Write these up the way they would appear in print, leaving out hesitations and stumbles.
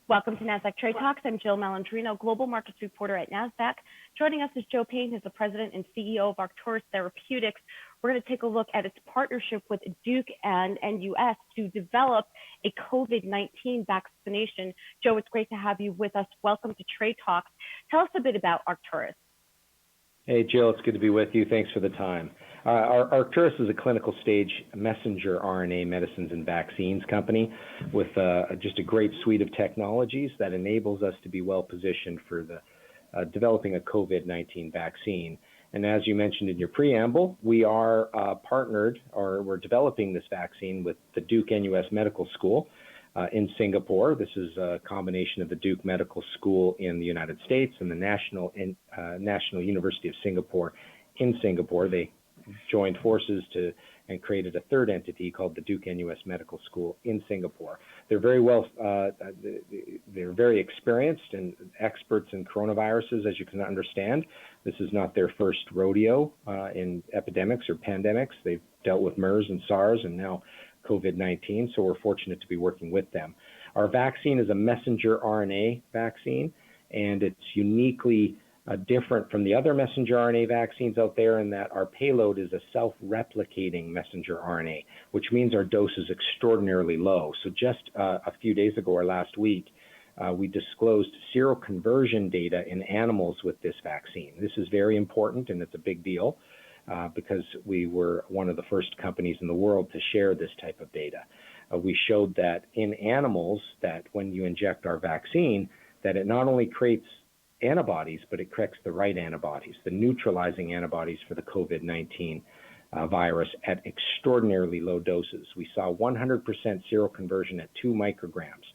Welcome to Nasdaq Trade Talks. I'm Jill Malandrino, Global Markets Reporter at Nasdaq. Joining us is Joe Payne, who's the President and CEO of Arcturus Therapeutics. We're going to take a look at its partnership with Duke-NUS to develop a COVID-19 vaccination. Joe, it's great to have you with us. Welcome to Trade Talks. Tell us a bit about Arcturus. Hey, Jill, it's good to be with you. Thanks for the time. Arcturus is a clinical stage messenger RNA medicines and vaccines company with just a great suite of technologies that enables us to be well positioned for the developing a COVID-19 vaccine. And as you mentioned in your preamble, we are partnered, or we're developing this vaccine with the Duke-NUS Medical School in Singapore. This is a combination of the Duke Medical School in the United States and the National University of Singapore in Singapore. They joined forces and created a third entity called the Duke-NUS Medical School in Singapore. They're they're very experienced and experts in coronaviruses, as you can understand. This is not their first rodeo in epidemics or pandemics. They've dealt with MERS and SARS and now COVID-19, so we're fortunate to be working with them. Our vaccine is a messenger RNA vaccine, and it's uniquely different from the other messenger RNA vaccines out there in that our payload is a self-replicating messenger RNA, which means our dose is extraordinarily low. So just a few days ago or last week, we disclosed seroconversion data in animals with this vaccine. This is very important, and it's a big deal because we were one of the first companies in the world to share this type of data. We showed that in animals that when you inject our vaccine, that it not only creates antibodies, but it corrects the right antibodies, the neutralizing antibodies for the COVID-19 virus at extraordinarily low doses. We saw 100% seroconversion at 2 micrograms.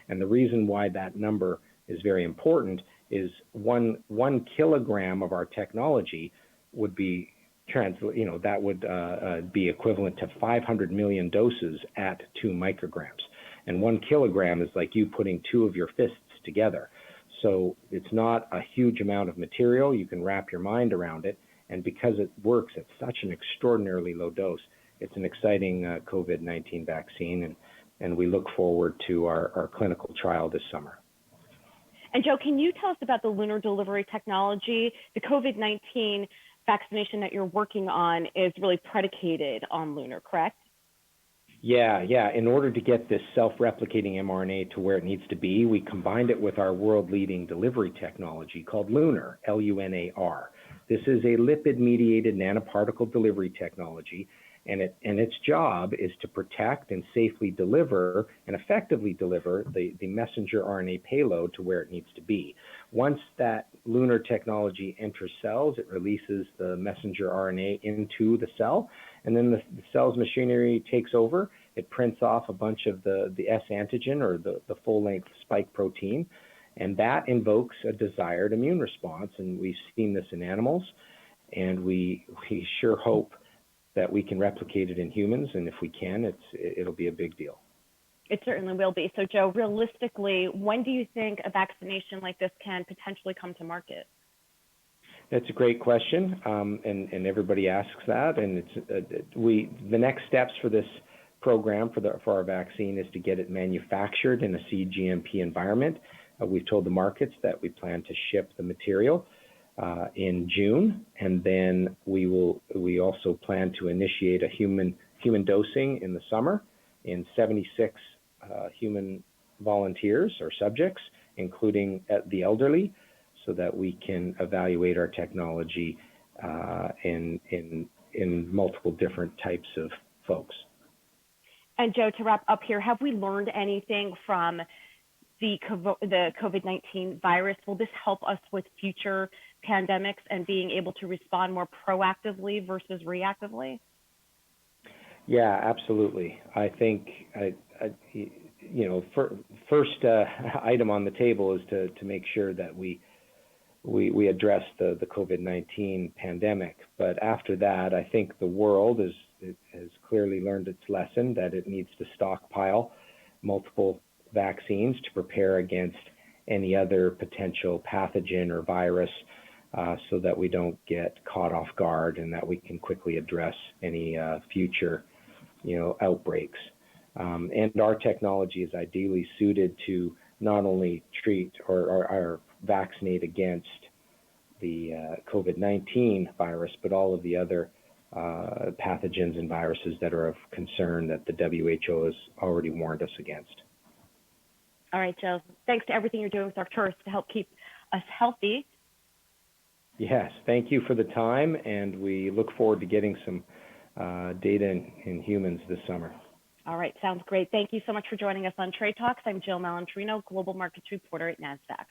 And the reason why that number is very important is one kilogram of our technology would be that would be equivalent to 500 million doses at 2 micrograms. And 1 kilogram is like you putting 2 of your fists together. So it's not a huge amount of material. You can wrap your mind around it. And because it works at such an extraordinarily low dose, it's an exciting COVID-19 vaccine. And we look forward to our clinical trial this summer. And Joe, can you tell us about the Lunar delivery technology? The COVID-19 vaccination that you're working on is really predicated on Lunar, correct? Yeah. In order to get this self-replicating mRNA to where it needs to be, we combined it with our world-leading delivery technology called Lunar, L-U-N-A-R. This is a lipid-mediated nanoparticle delivery technology, and its job is to protect and safely deliver and effectively deliver the messenger RNA payload to where it needs to be. Once that Lunar technology enters cells, it releases the messenger RNA into the cell, and then the cell's machinery takes over. It prints off a bunch of the S antigen, or the full-length spike protein, and that invokes a desired immune response. And we've seen this in animals, and we sure hope that we can replicate it in humans, and if we can, it'll be a big deal. It certainly will be. So, Joe, realistically, when do you think a vaccination like this can potentially come to market? That's a great question, and everybody asks that. And the next steps for this program for our vaccine is to get it manufactured in a cGMP environment. We've told the markets that we plan to ship the material in June, and then we also plan to initiate a human dosing in the summer in 76 human volunteers or subjects, including the elderly, so that we can evaluate our technology in multiple different types of folks. And Joe, to wrap up here, have we learned anything from the COVID-19 virus? Will this help us with future pandemics and being able to respond more proactively versus reactively? Yeah, absolutely. I think, first item on the table is to make sure that we address the COVID-19 pandemic. But after that, I think the world has clearly learned its lesson that it needs to stockpile multiple vaccines to prepare against any other potential pathogen or virus, so that we don't get caught off guard and that we can quickly address any future, outbreaks. And our technology is ideally suited to not only treat or vaccinate against the COVID-19 virus, but all of the other pathogens and viruses that are of concern that the WHO has already warned us against. All right, Joe. Thanks to everything you're doing with Arcturus to help keep us healthy. Yes, thank you for the time, and we look forward to getting some data in humans this summer. All right, sounds great. Thank you so much for joining us on Trade Talks. I'm Jill Malandrino, Global Markets Reporter at Nasdaq.